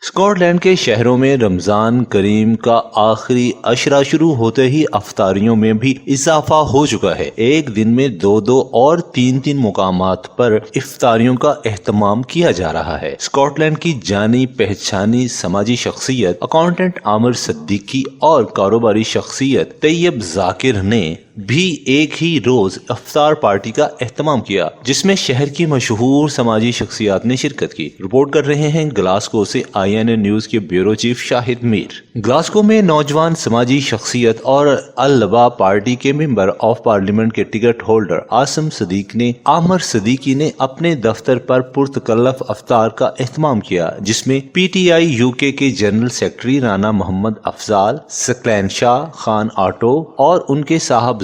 Scott land کے شہروں میں رمضان کریم کا آخری عشرہ شروع ہوتے ہی افطاریوں میں بھی اضافہ ہو چکا ہے۔ ایک دن میں دو اور تین مقامات پر افطاریوں کا اہتمام کیا جا رہا ہے۔ اسکاٹ لینڈ کی جانی پہچانی سماجی شخصیت اکاؤنٹنٹ عامر صدیقی اور کاروباری شخصیت طیب ذاکر نے بھی ایک ہی روز افطار پارٹی کا اہتمام کیا، جس میں شہر کی مشہور سماجی شخصیات نے شرکت کی۔ رپورٹ کر رہے ہیں گلاسگو سے INA نیوز کے بیورو چیف شاہد میر۔ گلاسگو میں نوجوان سماجی شخصیت اور البا پارٹی کے ممبر آف پارلیمنٹ کے ٹکٹ ہولڈر عاصم صدیق نے عامر صدیقی نے اپنے دفتر پر پرتکلف افطار کا اہتمام کیا، جس میں PTI UK کے جنرل سیکرٹری رانا محمد افضال، سکلین شاہ، خان آٹو اور ان کے صاحبزادوں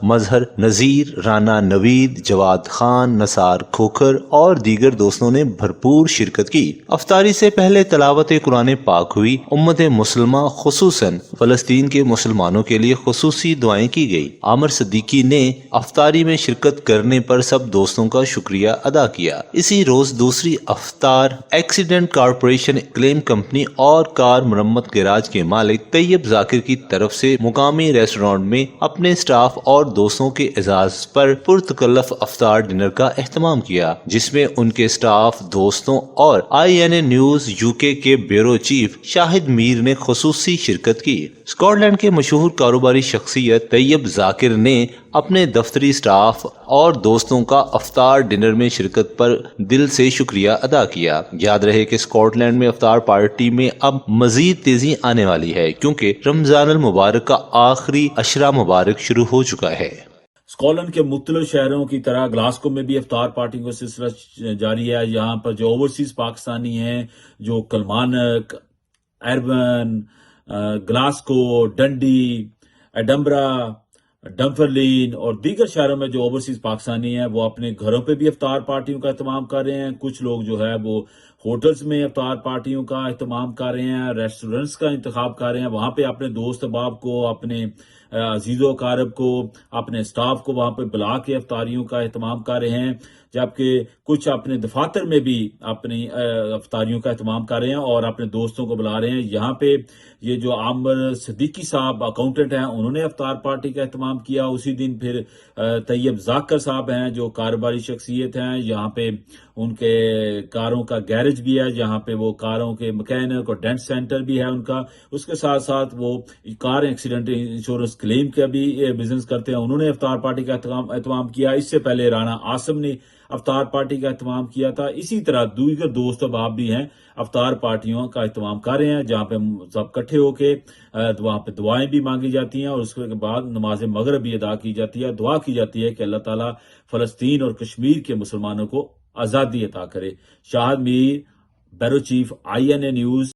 مظہر نذیر، رانا نوید، جواد خان، نثار کھوکھر اور دیگر دوستوں نے بھرپور شرکت کی۔ افطاری سے پہلے تلاوت قرآن پاک ہوئی۔ امت مسلمہ خصوصاً فلسطین کے مسلمانوں کے لیے خصوصی دعائیں کی گئی۔ عامر صدیقی نے افطاری میں شرکت کرنے پر سب دوستوں کا شکریہ ادا کیا۔ اسی روز دوسری افطار ایکسیڈنٹ کارپوریشن کلیم کمپنی اور کار مرمت گیراج کے مالک طیب ذاکر کی طرف سے مقامی ریسٹورانٹ میں اپنے سٹاف اور دوستوں کے اعزاز پر پرتکلف افطار ڈنر کا اہتمام کیا، جس میں ان کے سٹاف، دوستوں اور INA نیوز UK کے بیورو چیف شاہد میر نے خصوصی شرکت کی۔ اسکاٹ لینڈ کے مشہور کاروباری شخصیت طیب ذاکر نے اپنے دفتری سٹاف اور دوستوں کا افطار ڈنر میں شرکت پر دل سے شکریہ ادا کیا۔ یاد رہے کہ اسکاٹ لینڈ میں افطار پارٹی میں اب مزید تیزی آنے والی ہے، کیونکہ رمضان المبارک کا آخری عشرہ مبارک شروع ہو چکا ہے۔ اسکاٹ لینڈ کے مختلف شہروں کی طرح گلاسگو میں بھی افطار پارٹی کا سلسلہ جاری ہے۔ یہاں پر جو اوورسیز پاکستانی ہیں، جو کلمانک، ایربن، گلاسگو، ڈنڈی، ایڈمبرا، ڈمفرلین اور دیگر شہروں میں جو اوورسیز پاکستانی ہیں وہ اپنے گھروں پہ بھی افطار پارٹیوں کا اہتمام کر رہے ہیں۔ کچھ لوگ جو ہے وہ ہوٹلز میں افطار پارٹیوں کا اہتمام کر رہے ہیں، ریسٹورنٹس کا انتخاب کر رہے ہیں، وہاں پہ اپنے دوست احباب کو، اپنے عزیز و اقارب کو، اپنے سٹاف کو وہاں پہ بلا کے افطاریوں کا اہتمام کر رہے ہیں، جبکہ کچھ اپنے دفاتر میں بھی اپنی افطاریوں کا اہتمام کر رہے ہیں اور اپنے دوستوں کو بلا رہے ہیں۔ یہاں پہ یہ جو عامر صدیقی صاحب اکاؤنٹنٹ ہیں، انہوں نے افطار پارٹی کا اہتمام کیا۔ اسی دن پھر طیب ذاکر صاحب ہیں جو کاروباری شخصیت ہیں، یہاں پہ ان کے کاروں کا گیرج بھی ہے، جہاں پہ وہ کاروں کے مکینک اور ڈینٹ سینٹر بھی ہے ان کا۔ اس کے ساتھ ساتھ وہ کار ایکسیڈنٹ انشورنس کلیم کا بھی بزنس کرتے ہیں، انہوں نے افطار پارٹی کا اہتمام کیا۔ اس سے پہلے رانا عاصم نے افطار پارٹی کا اہتمام کیا تھا۔ اسی طرح دیگر دوست احباب بھی ہیں افطار پارٹیوں کا اہتمام کر رہے ہیں، جہاں پہ سب اکٹھے ہو کے وہاں پہ دعائیں بھی مانگی جاتی ہیں اور اس کے بعد نماز مغرب بھی ادا کی جاتی ہے۔ دعا کی جاتی ہے کہ اللہ تعالیٰ فلسطین اور کشمیر کے مسلمانوں کو آزادی عطا کرے۔ شاہد میر، بیورو چیف INA نیوز۔